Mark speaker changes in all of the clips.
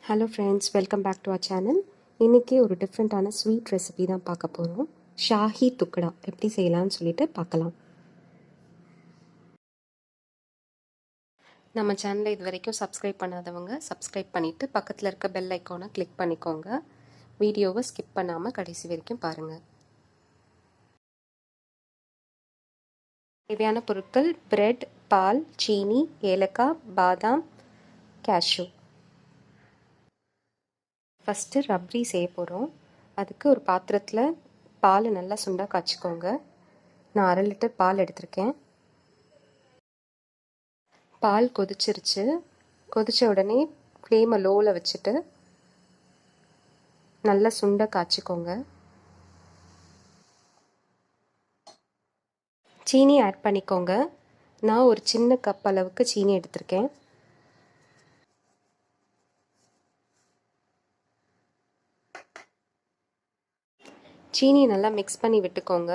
Speaker 1: Hello friends, welcome back to our channel. இன்றைக்கி ஒரு டிஃப்ரெண்ட்டான ஸ்வீட் ரெசிபி தான் பார்க்க போகிறோம். ஷாஹி துக்கடா எப்படி செய்யலாம்னு சொல்லிட்டு பார்க்கலாம். நம்ம சேனலை இது வரைக்கும் சப்ஸ்கிரைப் பண்ணாதவங்க சப்ஸ்கிரைப் பண்ணிவிட்டு பக்கத்தில் இருக்க பெல் ஐக்கானை கிளிக் பண்ணிக்கோங்க. வீடியோவை ஸ்கிப் பண்ணாமல் கடைசி வரைக்கும் பாருங்கள். தேவையான பொருட்கள்: பிரெட், பால், சீனி, ஏலக்காய், பாதாம், கேஷ்யூ. ஃபஸ்ட்டு ரப்ரி செய்ய போகிறோம். அதுக்கு ஒரு பாத்திரத்தில் பால் நல்லா சுண்டாக காய்ச்சிக்கோங்க. நான் 1/2 லிட்டர் பால் எடுத்திருக்கேன். பால் கொதிச்சிருச்சு. கொதித்த உடனே ஃப்ளேமை லோவில் வச்சுட்டு நல்லா சுண்டாக காய்ச்சிக்கோங்க. சீனி ஆட் பண்ணிக்கோங்க. நான் ஒரு சின்ன கப் அளவுக்கு சீனி எடுத்திருக்கேன். சீனி நல்லா மிக்ஸ் பண்ணி விட்டுக்கோங்க.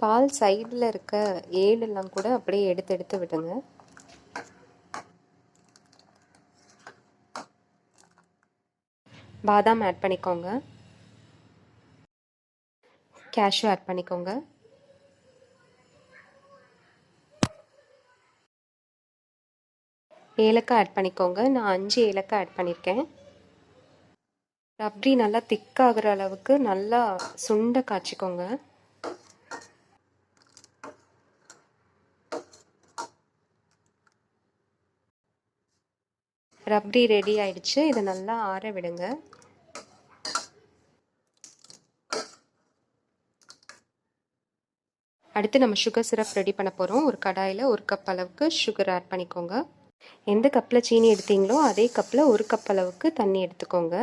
Speaker 1: பால் சைடில் இருக்க ஏலெல்லாம் கூட அப்படியே எடுத்து விடுங்க. பாதாம் ஆட் பண்ணிக்கோங்க. கேஷ்யூ ஆட் பண்ணிக்கோங்க. ஏலக்காய் ஆட் பண்ணிக்கோங்க. நான் 5 ஏலக்காய் ஆட் பண்ணியிருக்கேன். ரப்ரி நல்லா திக்காகிற அளவுக்கு நல்லா சுண்ட காய்ச்சிக்கோங்க. ரப்ரி ரெடி ஆயிடுச்சு. இதை நல்லா ஆற விடுங்க. அடுத்து நம்ம சுகர் சிரப் ரெடி பண்ண போகிறோம். ஒரு கடாயில் 1 கப் அளவுக்கு சுகர் ஆட் பண்ணிக்கோங்க. எந்த கப்பில் சீனி எடுத்தீங்களோ அதே கப்பில் 1 கப் அளவுக்கு தண்ணி எடுத்துக்கோங்க.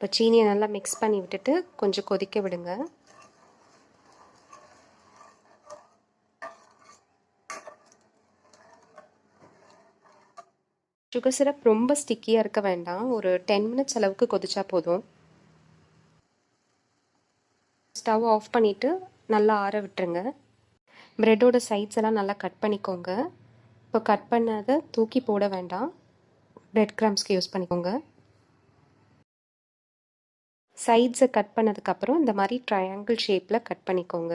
Speaker 1: இப்போ சீனியை நல்லா மிக்ஸ் பண்ணி விட்டுட்டு கொஞ்சம் கொதிக்க விடுங்க. சுகர் சிரப் ரொம்ப ஸ்டிக்கியாக இருக்க வேண்டாம். ஒரு 10 மினிட்ஸ் அளவுக்கு கொதிச்சா போதும். ஸ்டவ் ஆஃப் பண்ணிவிட்டு நல்லா ஆற விட்டுருங்க. ப்ரெட்டோட சைட்ஸ் எல்லாம் நல்லா கட் பண்ணிக்கோங்க. இப்போ கட் பண்ணதை தூக்கி போட வேண்டாம். பிரெட் கிரம்ஸ்க்கு யூஸ் பண்ணிக்கோங்க. சைட்ஸை கட் பண்ணதுக்கப்புறம் இந்த மாதிரி ட்ரையாங்கிள் ஷேப்பில் கட் பண்ணிக்கோங்க.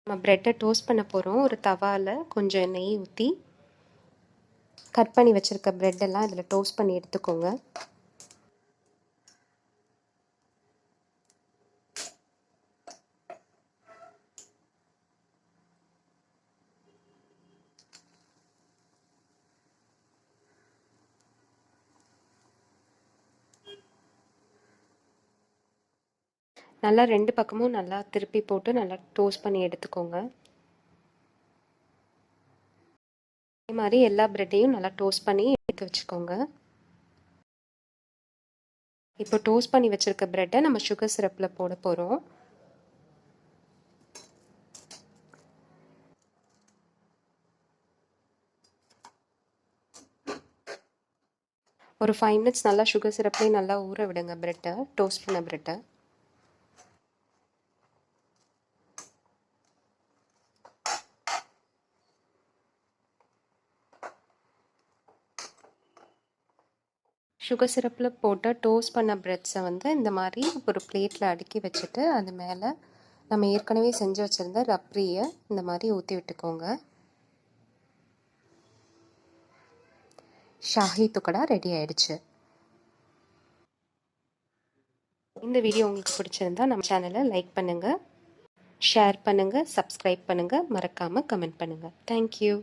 Speaker 1: நம்ம ப்ரெட்டை டோஸ்ட் பண்ண போகிறோம். ஒரு தவாவில் கொஞ்சம் நெய் ஊற்றி கட் பண்ணி வச்சுருக்க ப்ரெட்டெல்லாம் இதில் டோஸ்ட் பண்ணி எடுத்துக்கோங்க. நல்லா 2 பக்கமும் நல்லா திருப்பி போட்டு நல்லா டோஸ்ட் பண்ணி எடுத்துக்கோங்க. இதே மாதிரி எல்லா ப்ரெட்டையும் நல்லா டோஸ்ட் பண்ணி எடுத்து வச்சுக்கோங்க. இப்போ டோஸ்ட் பண்ணி வச்சுருக்க ப்ரெட்டை நம்ம சுகர் சிரப்பில் போட போகிறோம். ஒரு 5 மினிட்ஸ் நல்லா சுகர் சிரப்லேயே நல்லா ஊற விடுங்க ப்ரெட்டை, டோஸ்ட் பண்ண ப்ரெட்டை. சுகர் சிரப்பில் போட்ட டோஸ்ட் பண்ண ப்ரெட்ஸை இந்த மாதிரி ஒரு பிளேட்டில் அடுக்கி வச்சுட்டு அது மேலே நம்ம ஏற்கனவே செஞ்சு வச்சுருந்த ரப்ரியை இந்த மாதிரி ஊற்றி விட்டுக்கோங்க. ஷாஹி துக்கடா ரெடி ஆயிடுச்சு. இந்த வீடியோ உங்களுக்கு பிடிச்சிருந்தா நம்ம சேனலை லைக் பண்ணுங்கள், ஷேர் பண்ணுங்கள், சப்ஸ்கிரைப் பண்ணுங்கள், மறக்காமல் கமெண்ட் பண்ணுங்கள். தேங்க்யூ.